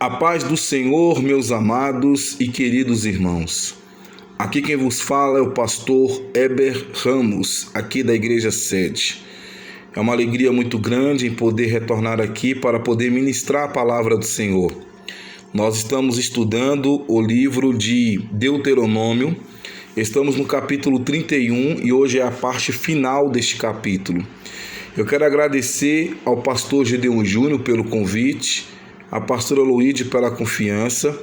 A paz do Senhor, meus amados e queridos irmãos. Aqui quem vos fala é o pastor Heber Ramos, aqui da Igreja Sede. É uma alegria muito grande em poder retornar aqui para poder ministrar a palavra do Senhor. Nós estamos estudando o livro de Deuteronômio. Estamos no capítulo 31 e hoje é a parte final deste capítulo. Eu quero agradecer ao pastor Gedeon Júnior pelo convite, a pastora Luíde pela confiança.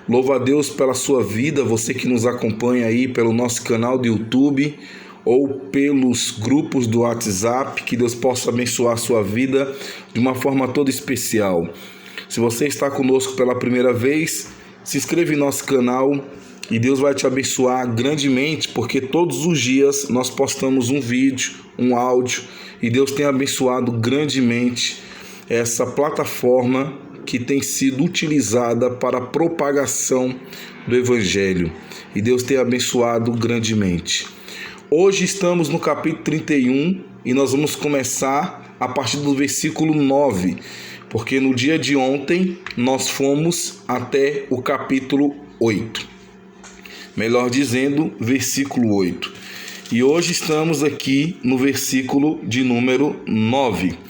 Louvo a Deus pela sua vida, você que nos acompanha aí pelo nosso canal do YouTube ou pelos grupos do WhatsApp, que Deus possa abençoar a sua vida de uma forma toda especial. Se você está conosco pela primeira vez, se inscreva em nosso canal e Deus vai te abençoar grandemente, porque todos os dias nós postamos um vídeo, um áudio, e Deus tem abençoado grandemente essa plataforma que tem sido utilizada para a propagação do Evangelho. E Deus tem abençoado grandemente. Hoje estamos no capítulo 31 e nós vamos começar a partir do versículo 9, porque no dia de ontem nós fomos até o capítulo 8. Melhor dizendo, versículo 8. E hoje estamos aqui no versículo de número 9.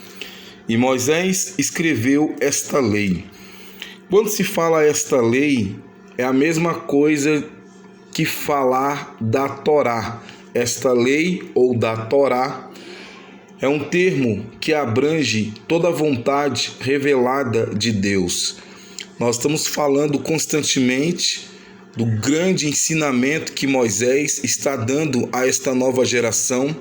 E Moisés escreveu esta lei. Quando se fala esta lei, é a mesma coisa que falar da Torá. Esta lei ou da Torá é um termo que abrange toda a vontade revelada de Deus. Nós estamos falando constantemente do grande ensinamento que Moisés está dando a esta nova geração.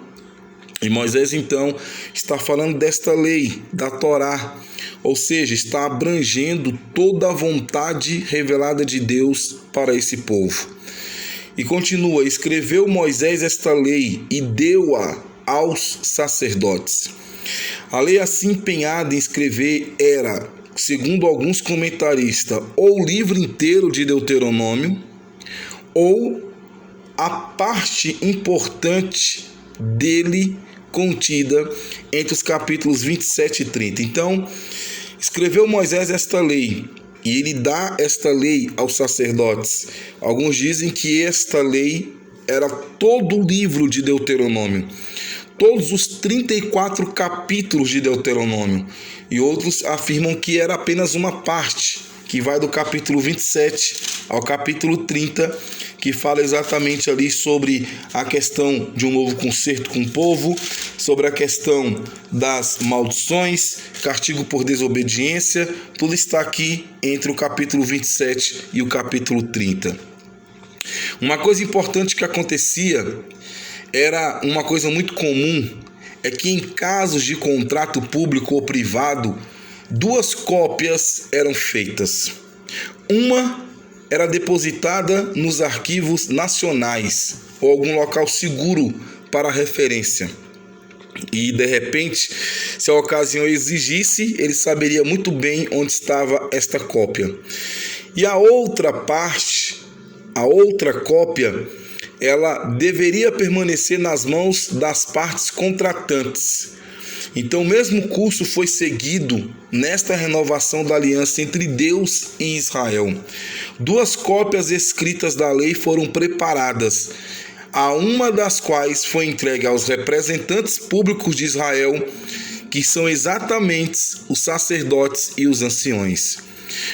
E Moisés, então, está falando desta lei, da Torá, ou seja, está abrangendo toda a vontade revelada de Deus para esse povo. E continua: escreveu Moisés esta lei e deu-a aos sacerdotes. A lei assim empenhada em escrever era, segundo alguns comentaristas, ou o livro inteiro de Deuteronômio, ou a parte importante dele contida entre os capítulos 27 e 30. Então, escreveu Moisés esta lei, e ele dá esta lei aos sacerdotes. Alguns dizem que esta lei era todo o livro de Deuteronômio, todos os 34 capítulos de Deuteronômio, e outros afirmam que era apenas uma parte, que vai do capítulo 27 ao capítulo 30, que fala exatamente ali sobre a questão de um novo concerto com o povo, sobre a questão das maldições, castigo por desobediência. Tudo está aqui entre o capítulo 27 e o capítulo 30. Uma coisa importante que acontecia, era uma coisa muito comum, é que em casos de contrato público ou privado, 2 cópias eram feitas. Uma era depositada nos arquivos nacionais ou algum local seguro para referência. E, de repente, se a ocasião exigisse, ele saberia muito bem onde estava esta cópia. E a outra parte, a outra cópia, ela deveria permanecer nas mãos das partes contratantes. Então, o mesmo curso foi seguido nesta renovação da aliança entre Deus e Israel. 2 cópias escritas da lei foram preparadas, a uma das quais foi entregue aos representantes públicos de Israel, que são exatamente os sacerdotes e os anciões.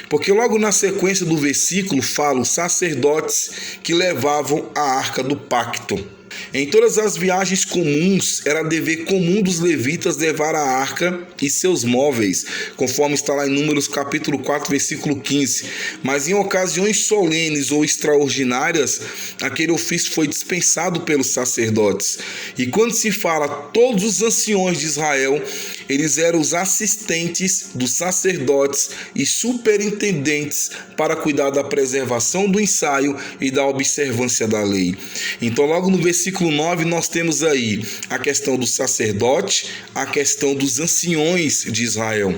Porque logo na sequência do versículo fala os sacerdotes que levavam a arca do pacto. Em todas as viagens comuns, era dever comum dos levitas levar a arca e seus móveis, conforme está lá em Números capítulo 4, versículo 15. Mas em ocasiões solenes ou extraordinárias, aquele ofício foi dispensado pelos sacerdotes. E quando se fala todos os anciões de Israel, eles eram os assistentes dos sacerdotes e superintendentes para cuidar da preservação do ensaio e da observância da lei. Então, logo no versículo 9, nós temos aí a questão do sacerdote, a questão dos anciões de Israel.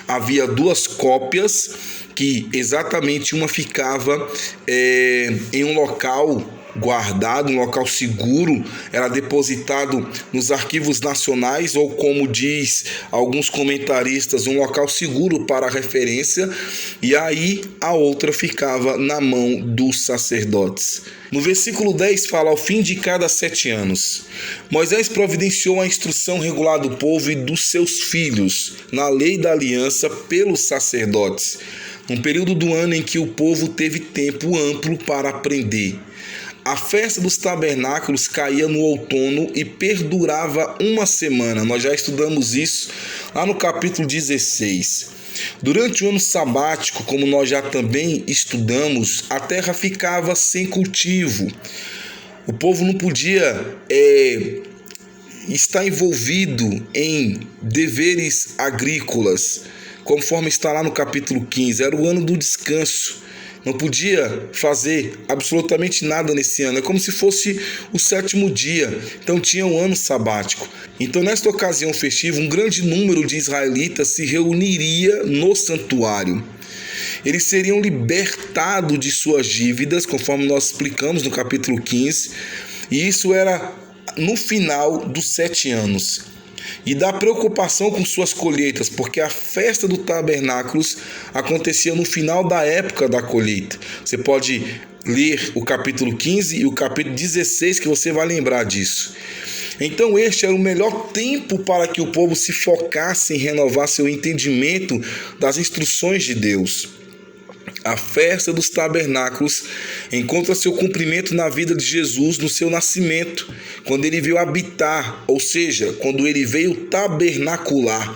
Havia 2 cópias, que exatamente uma ficava em um local guardado, um local seguro, era depositado nos arquivos nacionais, ou como diz alguns comentaristas, um local seguro para referência, e aí a outra ficava na mão dos sacerdotes. No versículo 10 fala: ao fim de cada 7 anos, Moisés providenciou a instrução regular do povo e dos seus filhos na lei da aliança pelos sacerdotes, um período do ano em que o povo teve tempo amplo para aprender. A festa dos tabernáculos caía no outono e perdurava uma semana. Nós já estudamos isso lá no capítulo 16. Durante o ano sabático, como nós já também estudamos, a terra ficava sem cultivo. O povo não podia estar envolvido em deveres agrícolas, conforme está lá no capítulo 15. Era o ano do descanso. Não podia fazer absolutamente nada nesse ano. É como se fosse o 7º dia. Então tinha um ano sabático. Então, nesta ocasião festiva, um grande número de israelitas se reuniria no santuário. Eles seriam libertados de suas dívidas, conforme nós explicamos no capítulo 15. E isso era no final dos 7 anos. E da preocupação com suas colheitas, porque a festa do tabernáculos acontecia no final da época da colheita. Você pode ler o capítulo 15 e o capítulo 16, que você vai lembrar disso. Então este era o melhor tempo para que o povo se focasse em renovar seu entendimento das instruções de Deus. A festa dos tabernáculos encontra seu cumprimento na vida de Jesus no seu nascimento, quando ele veio habitar, ou seja, quando ele veio tabernacular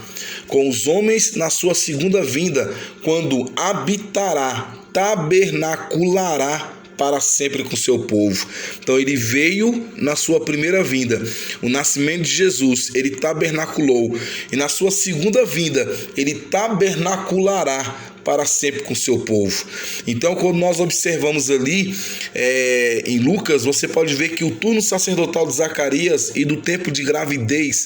com os homens na sua segunda vinda, quando habitará, tabernaculará para sempre com seu povo. Então ele veio na sua primeira vinda, o nascimento de Jesus, ele tabernaculou, e na sua segunda vinda ele tabernaculará para sempre com seu povo. Então, quando nós observamos ali em Lucas, você pode ver que o turno sacerdotal de Zacarias e do tempo de gravidez,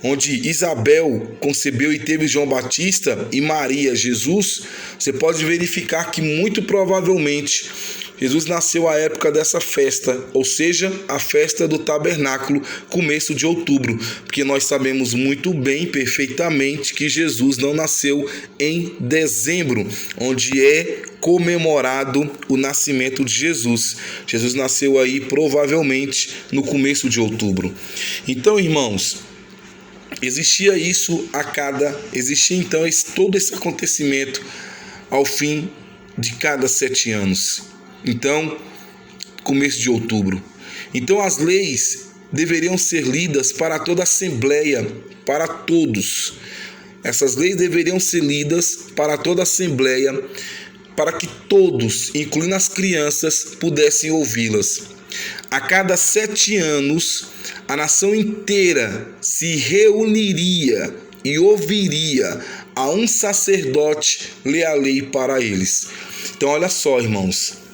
onde Isabel concebeu e teve João Batista, e Maria, Jesus, você pode verificar que muito provavelmente Jesus nasceu à época dessa festa, ou seja, a festa do tabernáculo, começo de outubro, porque nós sabemos muito bem, perfeitamente, que Jesus não nasceu em dezembro, onde é comemorado o nascimento de Jesus. Jesus nasceu aí provavelmente no começo de outubro. Então, irmãos, existia então todo esse acontecimento ao fim de cada 7 anos. Então, começo de outubro. Então, as leis deveriam ser lidas para toda a assembleia, para todos. Essas leis deveriam ser lidas para toda a assembleia, para que todos, incluindo as crianças, pudessem ouvi-las. A cada 7 anos, a nação inteira se reuniria e ouviria a um sacerdote ler a lei para eles. Então, olha só, irmãos.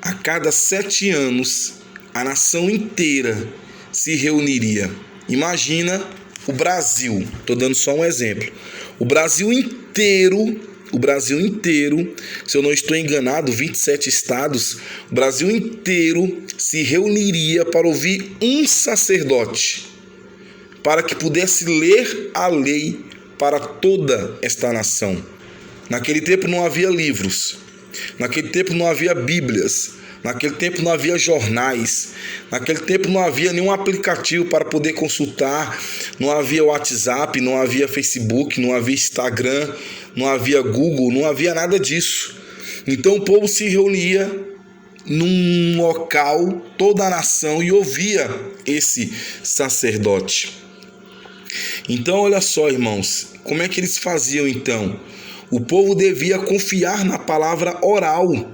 A cada 7 anos, a nação inteira se reuniria. Imagina o Brasil, estou dando só um exemplo. O Brasil inteiro, se eu não estou enganado, 27 estados, o Brasil inteiro se reuniria para ouvir um sacerdote, para que pudesse ler a lei para toda esta nação. Naquele tempo não havia livros. Naquele tempo não havia bíblias, naquele tempo não havia jornais, naquele tempo não havia nenhum aplicativo para poder consultar, não havia WhatsApp, não havia Facebook, não havia Instagram, não havia Google, não havia nada disso. Então o povo se reunia num local, toda a nação, e ouvia esse sacerdote. Então olha só, irmãos, como é que eles faziam então? O povo devia confiar na palavra oral,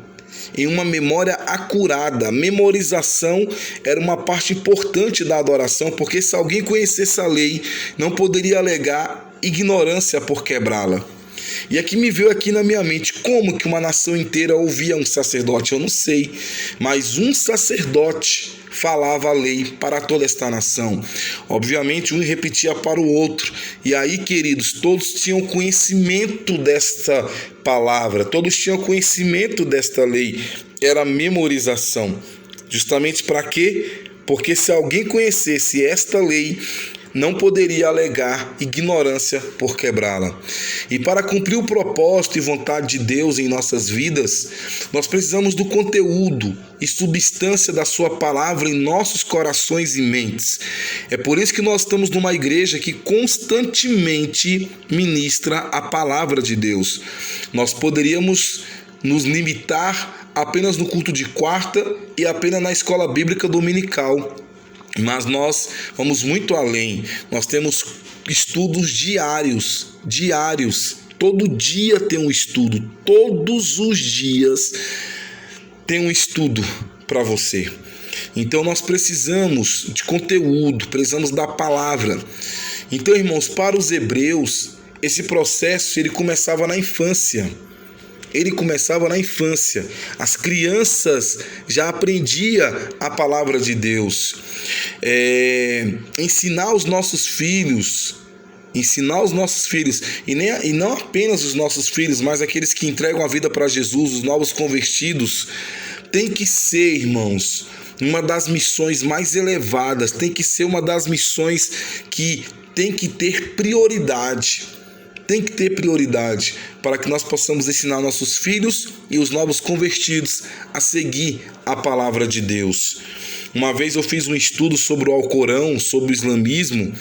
em uma memória acurada. A memorização era uma parte importante da adoração, porque se alguém conhecesse a lei, não poderia alegar ignorância por quebrá-la. E aqui me veio aqui na minha mente, como que uma nação inteira ouvia um sacerdote? Eu não sei, mas um sacerdote falava a lei para toda esta nação. Obviamente, um repetia para o outro. E aí, queridos, todos tinham conhecimento desta palavra, todos tinham conhecimento desta lei. era a memorização. Justamente para quê? Porque se alguém conhecesse esta lei, não poderia alegar ignorância por quebrá-la. E para cumprir o propósito e vontade de Deus em nossas vidas, nós precisamos do conteúdo e substância da sua palavra em nossos corações e mentes. É por isso que nós estamos numa igreja que constantemente ministra a palavra de Deus. Nós poderíamos nos limitar apenas no culto de quarta e apenas na escola bíblica dominical. Mas nós vamos muito além. Nós temos estudos diários. Todo dia tem um estudo. Todos os dias tem um estudo para você. Então nós precisamos de conteúdo, precisamos da palavra. Então, irmãos, para os hebreus, esse processo ele começava na infância. As crianças já aprendiam a palavra de Deus. Ensinar os nossos filhos, e não apenas os nossos filhos, mas aqueles que entregam a vida para Jesus, os novos convertidos, tem que ser, irmãos, uma das missões mais elevadas, tem que ser uma das missões que tem que ter prioridade. Para que nós possamos ensinar nossos filhos e os novos convertidos a seguir a palavra de Deus. Uma vez eu fiz um estudo sobre o Alcorão, sobre o islamismo,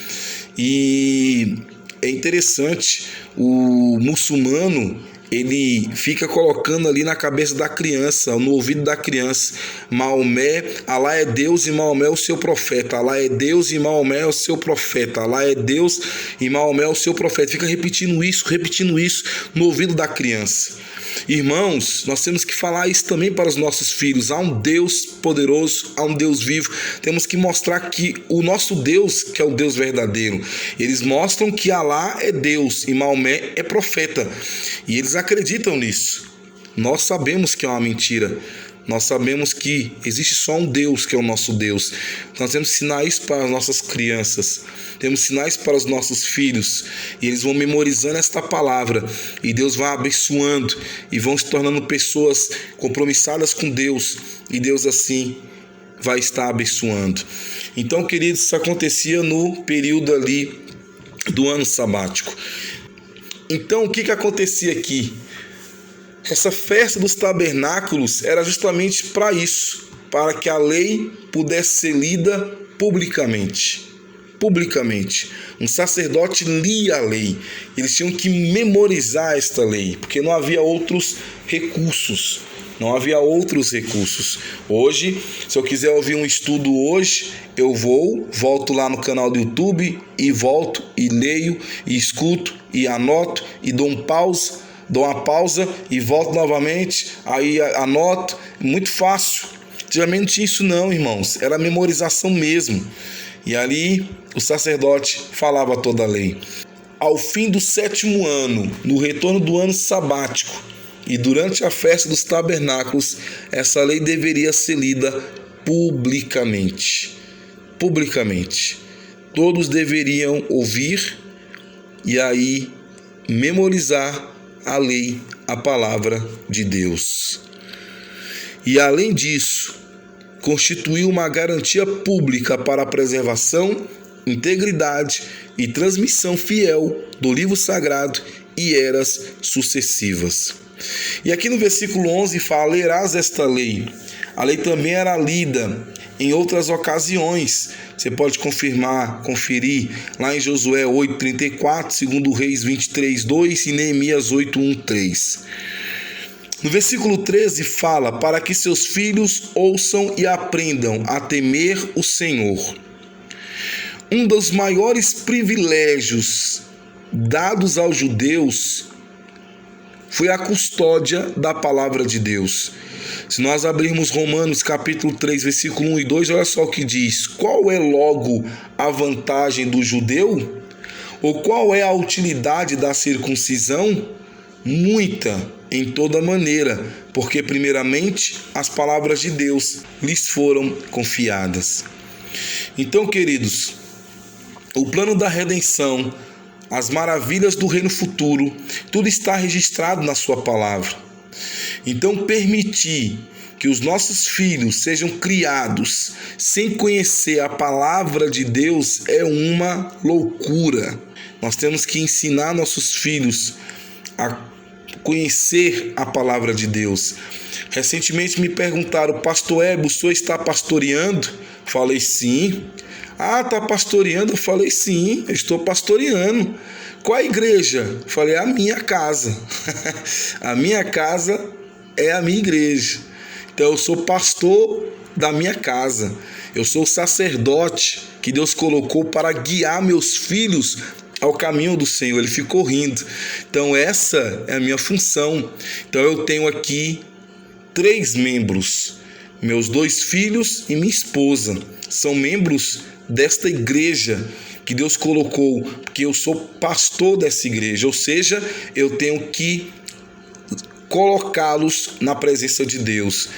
e é interessante, o muçulmano ele fica colocando ali na cabeça da criança, no ouvido da criança, Maomé, Alá é Deus e Maomé é o seu profeta, Alá é Deus e Maomé é o seu profeta, Alá é Deus e Maomé é o seu profeta. Fica repetindo isso no ouvido da criança. Irmãos, nós temos que falar isso também para os nossos filhos. Há um Deus poderoso, há um Deus vivo. Temos que mostrar que o nosso Deus, que é o Deus verdadeiro, eles mostram que Alá é Deus e Maomé é profeta. E eles acreditam nisso. Nós sabemos que é uma mentira. Nós sabemos que existe só um Deus, que é o nosso Deus. Nós temos sinais para as nossas crianças, temos sinais para os nossos filhos, e eles vão memorizando esta palavra, e Deus vai abençoando, e vão se tornando pessoas compromissadas com Deus, e Deus assim vai estar abençoando. Então, queridos, isso acontecia no período ali do ano sabático. Então, o que acontecia aqui? Essa festa dos tabernáculos era justamente para isso, para que a lei pudesse ser lida publicamente. Um sacerdote lia a lei. Eles tinham que memorizar esta lei, porque não havia outros recursos. Hoje, se eu quiser ouvir um estudo hoje, eu volto lá no canal do YouTube e volto e leio e escuto e anoto e dou uma pausa e volto novamente, aí anoto, muito fácil. Antigamente não tinha isso não, irmãos, era memorização mesmo. E ali o sacerdote falava toda a lei. Ao fim do 7º ano, no retorno do ano sabático e durante a festa dos tabernáculos, essa lei deveria ser lida publicamente. Todos deveriam ouvir e aí memorizar a lei, a palavra de Deus. E além disso, constituiu uma garantia pública para a preservação, integridade e transmissão fiel do livro sagrado e eras sucessivas. E aqui no versículo 11 fala: lerás esta lei. A lei também era lida em outras ocasiões. Você pode conferir lá em Josué 8:34, 2 Reis 23:2 e Neemias 8:1-3. No versículo 13 fala: para que seus filhos ouçam e aprendam a temer o Senhor. Um dos maiores privilégios dados aos judeus foi a custódia da palavra de Deus. Se nós abrirmos Romanos capítulo 3, versículo 1 e 2, olha só o que diz: qual é logo a vantagem do judeu? Ou qual é a utilidade da circuncisão? Muita, em toda maneira, porque primeiramente as palavras de Deus lhes foram confiadas. Então, queridos, o plano da redenção, as maravilhas do reino futuro, tudo está registrado na sua palavra. Então, permitir que os nossos filhos sejam criados sem conhecer a palavra de Deus é uma loucura. Nós temos que ensinar nossos filhos a conhecer a palavra de Deus. Recentemente me perguntaram: pastor Hebe, o senhor está pastoreando? Falei sim. Ah, está pastoreando? Eu falei sim, eu estou pastoreando. Qual a igreja? Falei: a minha casa. A minha casa é a minha igreja. Então eu sou pastor da minha casa. Eu sou o sacerdote que Deus colocou para guiar meus filhos ao caminho do Senhor. Ele ficou rindo. Então essa é a minha função. Então eu tenho aqui 3 membros. Meus 2 filhos e minha esposa são membros desta igreja que Deus colocou, porque eu sou pastor dessa igreja, ou seja, eu tenho que colocá-los na presença de Deus.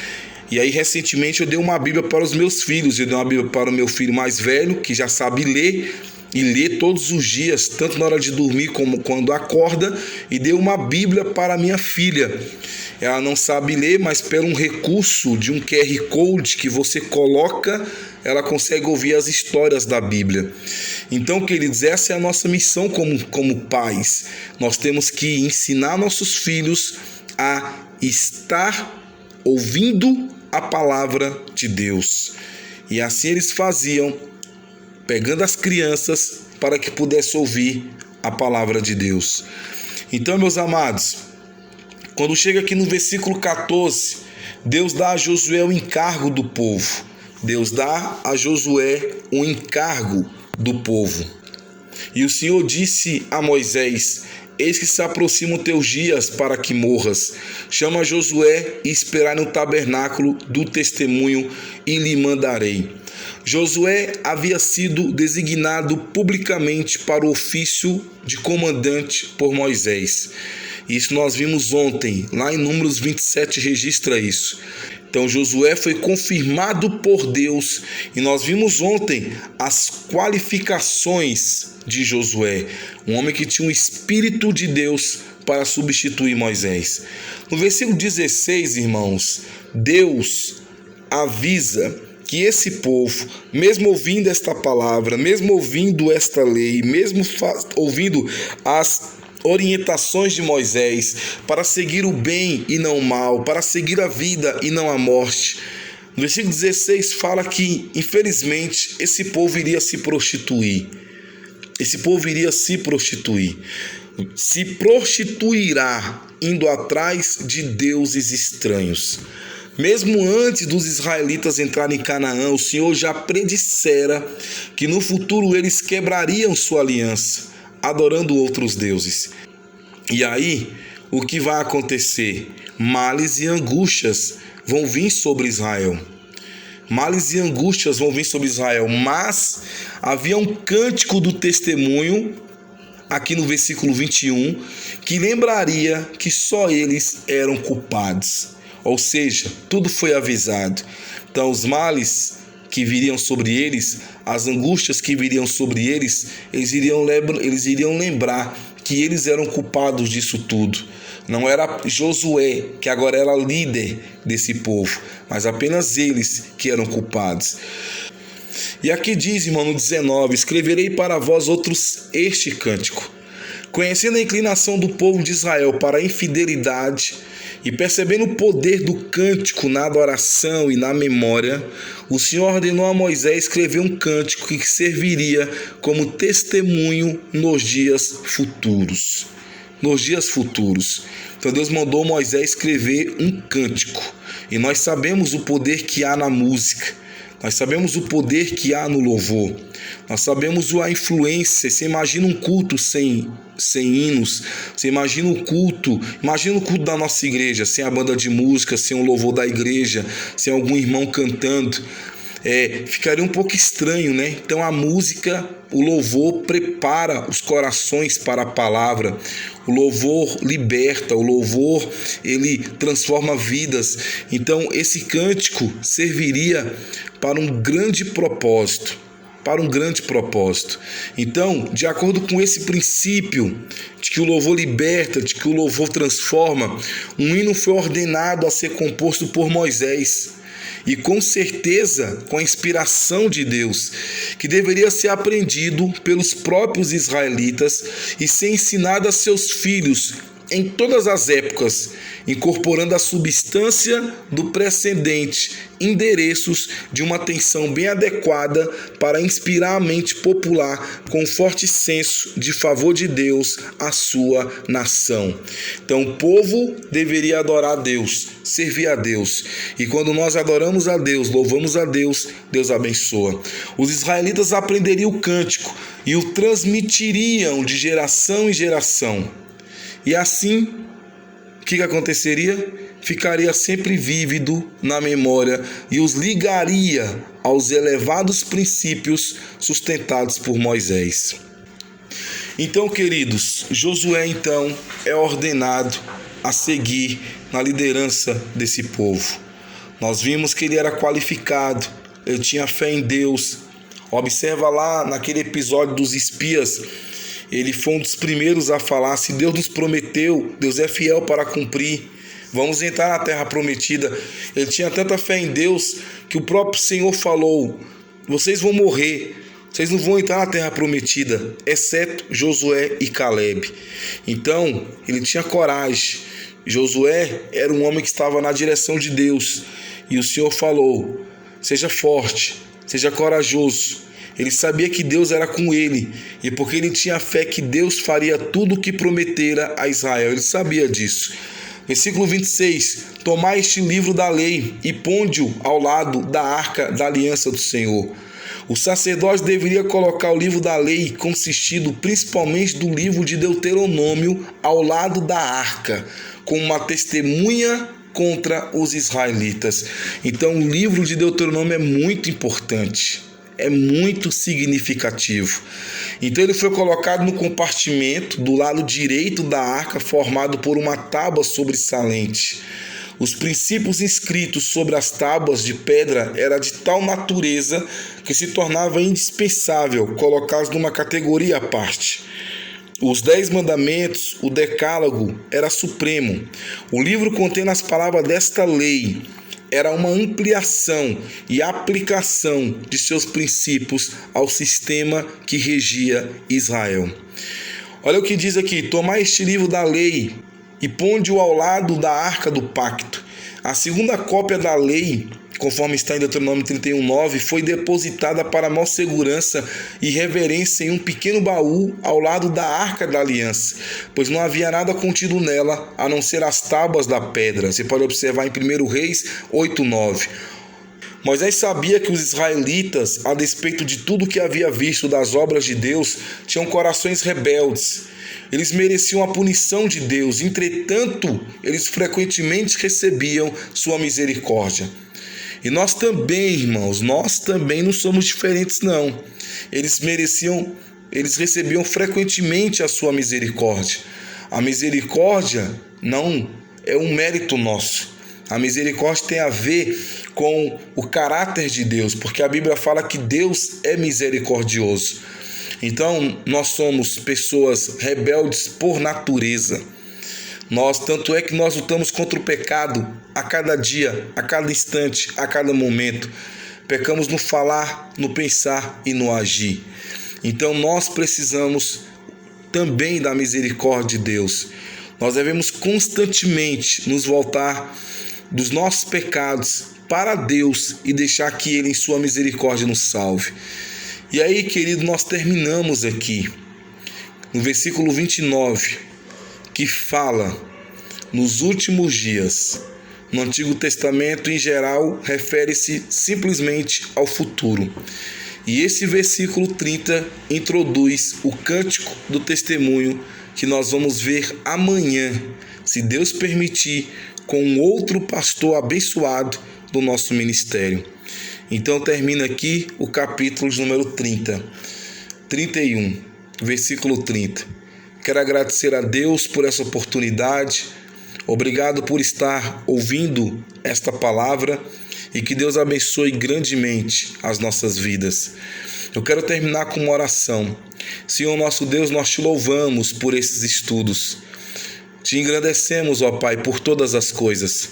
E aí recentemente eu dei uma Bíblia para os meus filhos. Eu dei uma Bíblia para o meu filho mais velho, que já sabe ler, e lê todos os dias, tanto na hora de dormir como quando acorda, e dei uma Bíblia para a minha filha. Ela não sabe ler, mas pelo um recurso de um QR Code que você coloca, ela consegue ouvir as histórias da Bíblia. Então, queridos, essa é a nossa missão como pais. Nós temos que ensinar nossos filhos a estar ouvindo a palavra de Deus. E assim eles faziam, pegando as crianças para que pudessem ouvir a palavra de Deus. Então, meus amados, quando chega aqui no versículo 14, Deus dá a Josué o encargo do povo. Deus dá a Josué o encargo do povo. E o Senhor disse a Moisés: eis que se aproximam teus dias para que morras. Chama Josué e esperai no tabernáculo do testemunho e lhe mandarei. Josué havia sido designado publicamente para o ofício de comandante por Moisés. Isso nós vimos ontem, lá em Números 27 registra isso. Então Josué foi confirmado por Deus e nós vimos ontem as qualificações de Josué. Um homem que tinha o Espírito de Deus para substituir Moisés. No versículo 16, irmãos, Deus avisa que esse povo, mesmo ouvindo esta palavra, mesmo ouvindo esta lei, mesmo ouvindo as orientações de Moisés para seguir o bem e não o mal, para seguir a vida e não a morte. No versículo 16 fala que, infelizmente, esse povo iria se prostituir. Esse povo iria se prostituir. Se prostituirá indo atrás de deuses estranhos. Mesmo antes dos israelitas entrarem em Canaã, o Senhor já predissera que no futuro eles quebrariam sua aliança, adorando outros deuses. E aí, o que vai acontecer? Males e angústias vão vir sobre Israel. Males e angústias vão vir sobre Israel. Mas havia um cântico do testemunho, aqui no versículo 21, que lembraria que só eles eram culpados. Ou seja, tudo foi avisado. Então, os males que viriam sobre eles, as angústias que viriam sobre eles, eles iriam lembrar que eles eram culpados disso tudo. Não era Josué, que agora era líder desse povo, mas apenas eles que eram culpados. E aqui diz, irmão, no 19: escreverei para vós outros este cântico. Conhecendo a inclinação do povo de Israel para a infidelidade, e percebendo o poder do cântico na adoração e na memória, o Senhor ordenou a Moisés escrever um cântico que serviria como testemunho nos dias futuros. Nos dias futuros. Então Deus mandou Moisés escrever um cântico. E nós sabemos o poder que há na música. Nós sabemos o poder que há no louvor. Nós sabemos a influência. Você imagina um culto sem hinos. Você imagina o culto da nossa igreja, sem a banda de música, sem o louvor da igreja, sem algum irmão cantando. Ficaria um pouco estranho, né? Então a música, o louvor prepara os corações para a palavra. O louvor liberta, o louvor ele transforma vidas. Então esse cântico serviria para um grande propósito. para um grande propósito. Então, de acordo com esse princípio de que o louvor liberta, de que o louvor transforma, um hino foi ordenado a ser composto por Moisés. E com certeza com a inspiração de Deus, que deveria ser aprendido pelos próprios israelitas e ser ensinado a seus filhos em todas as épocas, incorporando a substância do precedente, endereços de uma atenção bem adequada para inspirar a mente popular com um forte senso de favor de Deus à sua nação. Então o povo deveria adorar a Deus, servir a Deus. E quando nós adoramos a Deus, louvamos a Deus, Deus abençoa. Os israelitas aprenderiam o cântico e o transmitiriam de geração em geração. E assim, o que aconteceria? Ficaria sempre vívido na memória e os ligaria aos elevados princípios sustentados por Moisés. Então, queridos, Josué então é ordenado a seguir na liderança desse povo. Nós vimos que ele era qualificado, ele tinha fé em Deus. Observa lá naquele episódio dos espias, ele foi um dos primeiros a falar: se Deus nos prometeu, Deus é fiel para cumprir. Vamos entrar na terra prometida. Ele tinha tanta fé em Deus que o próprio Senhor falou: vocês vão morrer, vocês não vão entrar na terra prometida, exceto Josué e Caleb. Então, ele tinha coragem. Josué era um homem que estava na direção de Deus. E o Senhor falou: seja forte, seja corajoso. Ele sabia que Deus era com ele, e porque ele tinha fé que Deus faria tudo o que prometera a Israel, ele sabia disso. Versículo 26, tomai este livro da lei e ponde-o ao lado da arca da aliança do Senhor. O sacerdote deveria colocar o livro da lei, consistido principalmente do livro de Deuteronômio, ao lado da arca, como uma testemunha contra os israelitas. Então o livro de Deuteronômio é muito importante. É muito significativo. Então ele foi colocado no compartimento do lado direito da arca, formado por uma tábua sobressalente. Os princípios inscritos sobre as tábuas de pedra eram de tal natureza que se tornava indispensável colocá-los numa categoria à parte. Os 10 mandamentos, o decálogo, era supremo. O livro contém as palavras desta lei. Era uma ampliação e aplicação de seus princípios ao sistema que regia Israel. Olha o que diz aqui: tomai este livro da lei e ponde-o ao lado da arca do pacto. A segunda cópia da lei, conforme está em Deuteronômio 31:9, foi depositada para maior segurança e reverência em um pequeno baú ao lado da arca da aliança, pois não havia nada contido nela, a não ser as tábuas da pedra. Você pode observar em 1 Reis 8:9. Moisés sabia que os israelitas, a despeito de tudo que havia visto das obras de Deus, tinham corações rebeldes. Eles mereciam a punição de Deus, entretanto, eles frequentemente recebiam sua misericórdia. E nós também, irmãos, nós também não somos diferentes, não. Eles recebiam frequentemente a sua misericórdia. A misericórdia não é um mérito nosso. A misericórdia tem a ver com o caráter de Deus, porque a Bíblia fala que Deus é misericordioso. Então, nós somos pessoas rebeldes por natureza. Tanto é que nós lutamos contra o pecado a cada dia, a cada instante, a cada momento. Pecamos no falar, no pensar e no agir. Então nós precisamos também da misericórdia de Deus. Nós devemos constantemente nos voltar dos nossos pecados para Deus e deixar que Ele, em sua misericórdia, nos salve. E aí, querido, nós terminamos aqui no versículo 29, que fala nos últimos dias. No Antigo Testamento, em geral, refere-se simplesmente ao futuro. E esse versículo 30 introduz o cântico do testemunho que nós vamos ver amanhã, se Deus permitir, com um outro pastor abençoado do nosso ministério. Então termina aqui o capítulo de número 31, versículo 30. Quero agradecer a Deus por essa oportunidade. Obrigado por estar ouvindo esta palavra e que Deus abençoe grandemente as nossas vidas. Eu quero terminar com uma oração. Senhor nosso Deus, nós te louvamos por esses estudos. Te engrandecemos, ó Pai, por todas as coisas.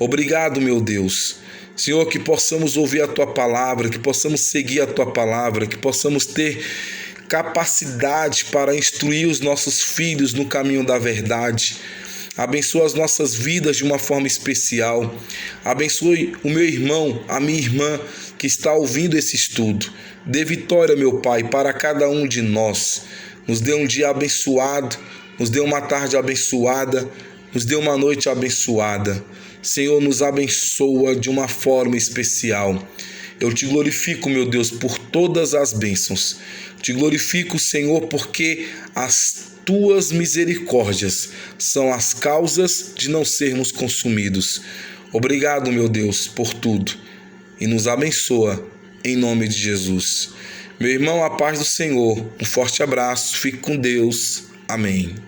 Obrigado, meu Deus. Senhor, que possamos ouvir a Tua palavra, que possamos seguir a Tua palavra, que possamos ter capacidade para instruir os nossos filhos no caminho da verdade. Abençoa as nossas vidas de uma forma especial. Abençoe o meu irmão, a minha irmã que está ouvindo esse estudo. Dê vitória, meu Pai, para cada um de nós. Nos dê um dia abençoado, nos dê uma tarde abençoada, nos dê uma noite abençoada. Senhor, nos abençoa de uma forma especial. Eu te glorifico, meu Deus, por todas as bênçãos. Te glorifico, Senhor, porque as Tuas misericórdias são as causas de não sermos consumidos. Obrigado, meu Deus, por tudo. E nos abençoa, em nome de Jesus. Meu irmão, a paz do Senhor. Um forte abraço. Fique com Deus. Amém.